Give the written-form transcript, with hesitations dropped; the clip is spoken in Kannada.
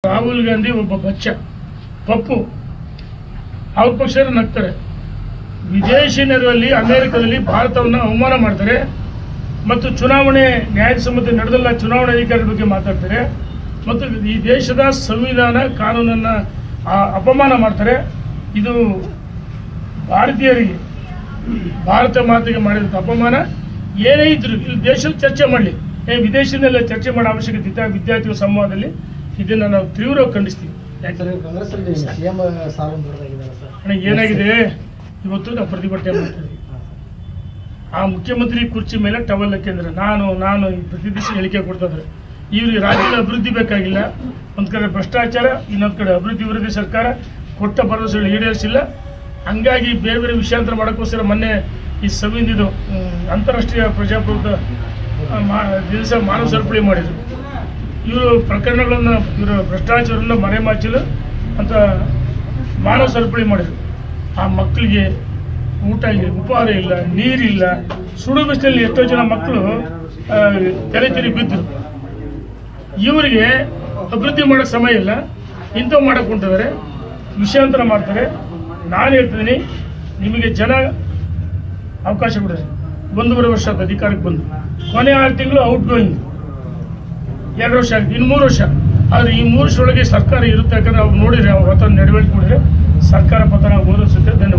ರಾಹುಲ್ ಗಾಂಧಿ ಒಬ್ಬ ಬಚ್ಚ ಪಪ್ಪು, ಅವ್ರ ಪಕ್ಷರು ನಗ್ತಾರೆ. ವಿದೇಶಿ ನೆರವಲ್ಲಿ ಅಮೆರಿಕದಲ್ಲಿ ಭಾರತವನ್ನು ಅವಮಾನ ಮಾಡ್ತಾರೆ ಮತ್ತು ಚುನಾವಣೆ ನ್ಯಾಯಸಮ್ಮತ ನಡೆದಲ್ಲ ಚುನಾವಣಾ ಅಧಿಕಾರದ ಬಗ್ಗೆ ಮಾತಾಡ್ತಾರೆ ಮತ್ತು ಈ ದೇಶದ ಸಂವಿಧಾನ ಕಾನೂನನ್ನು ಅಪಮಾನ ಮಾಡ್ತಾರೆ. ಇದು ಭಾರತೀಯರಿಗೆ ಭಾರತ ಮಾತೆಗೆ ಮಾಡಿದಂಥ ಅಪಮಾನ. ಏನೇ ಇದ್ರು ಇಲ್ಲಿ ದೇಶದಲ್ಲಿ ಚರ್ಚೆ ಮಾಡಲಿ, ವಿದೇಶದಲ್ಲ ಚರ್ಚೆ ಮಾಡೋ ಅವಶ್ಯಕತೆ ಇದ್ದ ವಿದ್ಯಾರ್ಥಿಗಳ ಸಂವಾದದಲ್ಲಿ ಇದನ್ನು ನಾವು ತೀವ್ರವಾಗಿ ಖಂಡಿಸ್ತೀವಿ. ಏನಾಗಿದೆ ಇವತ್ತು ನಾವು ಪ್ರತಿಭಟನೆ ಮಾಡ್ತೀವಿ. ಆ ಮುಖ್ಯಮಂತ್ರಿ ಕುರ್ಚಿ ಮೇಲೆ ಟವಲ್ ಹಾಕಿದ್ರೆ ನಾನು ಪ್ರತಿ ದಿವಸ ಹೇಳಿಕೆ ಕೊಡ್ತಿದ್ರೆ ಇವ್ರಿಗೆ ರಾಜ್ಯದ ಅಭಿವೃದ್ಧಿ ಬೇಕಾಗಿಲ್ಲ. ಒಂದು ಕಡೆ ಭ್ರಷ್ಟಾಚಾರ, ಇನ್ನೊಂದು ಕಡೆ ಅಭಿವೃದ್ಧಿ ವಿರೋಧಿ ಸರ್ಕಾರ ಕೊಟ್ಟ ಭರವಸೆಗಳು ಈಡೇರಿಸಿಲ್ಲ. ಹಂಗಾಗಿ ಬೇರೆ ಬೇರೆ ವಿಷಯಾಂತರ ಮಾಡೋಕ್ಕೋಸ್ಕರ ಮೊನ್ನೆ ಈ ಸಂವಿಧಾನದ ಅಂತಾರಾಷ್ಟ್ರೀಯ ಪ್ರಜಾಪ್ರಭುತ್ವ ದಿವಸ ಮಾನವ ಸರಪಳಿ ಮಾಡಿದರು. ಇವರು ಪ್ರಕರಣಗಳನ್ನು ಇವರು ಭ್ರಷ್ಟಾಚಾರವನ್ನು ಮರೆಮಾಚಲು ಅಂತ ಮಾನವ ಸರಪಳಿ ಮಾಡಿದರು. ಆ ಮಕ್ಕಳಿಗೆ ಊಟ ಇಲ್ಲ, ಉಪಹಾರ ಇಲ್ಲ, ನೀರಿಲ್ಲ. ಸುಡು ಬಿಸಿಲಲ್ಲಿ ಎಷ್ಟೋ ಜನ ಮಕ್ಕಳು ತೆರೆ ಬಿದ್ದರು. ಇವರಿಗೆ ಅಭಿವೃದ್ಧಿ ಮಾಡೋಕ್ಕೆ ಸಮಯ ಇಲ್ಲ, ಇಂಥವು ಮಾಡೋಕ್ಕೆ ಹೊಂಟಿದ್ದಾರೆ, ವಿಷಯಾಂತರ ಮಾಡ್ತಾರೆ. ನಾನು ಹೇಳ್ತಿದ್ದೀನಿ, ನಿಮಗೆ ಜನ ಅವಕಾಶ ಕೊಡ್ತಾರೆ. 1.5 ವರ್ಷ ಅಧಿಕಾರಕ್ಕೆ ಬಂದು ಕೊನೆ 6 ತಿಂಗಳು ಔಟ್ ಗೋಯಿಂಗ್, 2 ವರ್ಷ ಆಗಿದೆ, ಇನ್ನು 3 ವರ್ಷ. ಆದರೆ ಈ 3 ವರ್ಷದೊಳಗೆ ಸರ್ಕಾರ ಇರುತ್ತೆ. ಯಾಕಂದರೆ ಅವ್ರು ನೋಡಿದರೆ ಅವ್ರ ಹೊತ್ತ ನಡವಳಿಕೆ ನೋಡಿದರೆ ಸರ್ಕಾರ ಪತನ ಓದಿಸುತ್ತೆ. ಧನ್ಯವಾದ.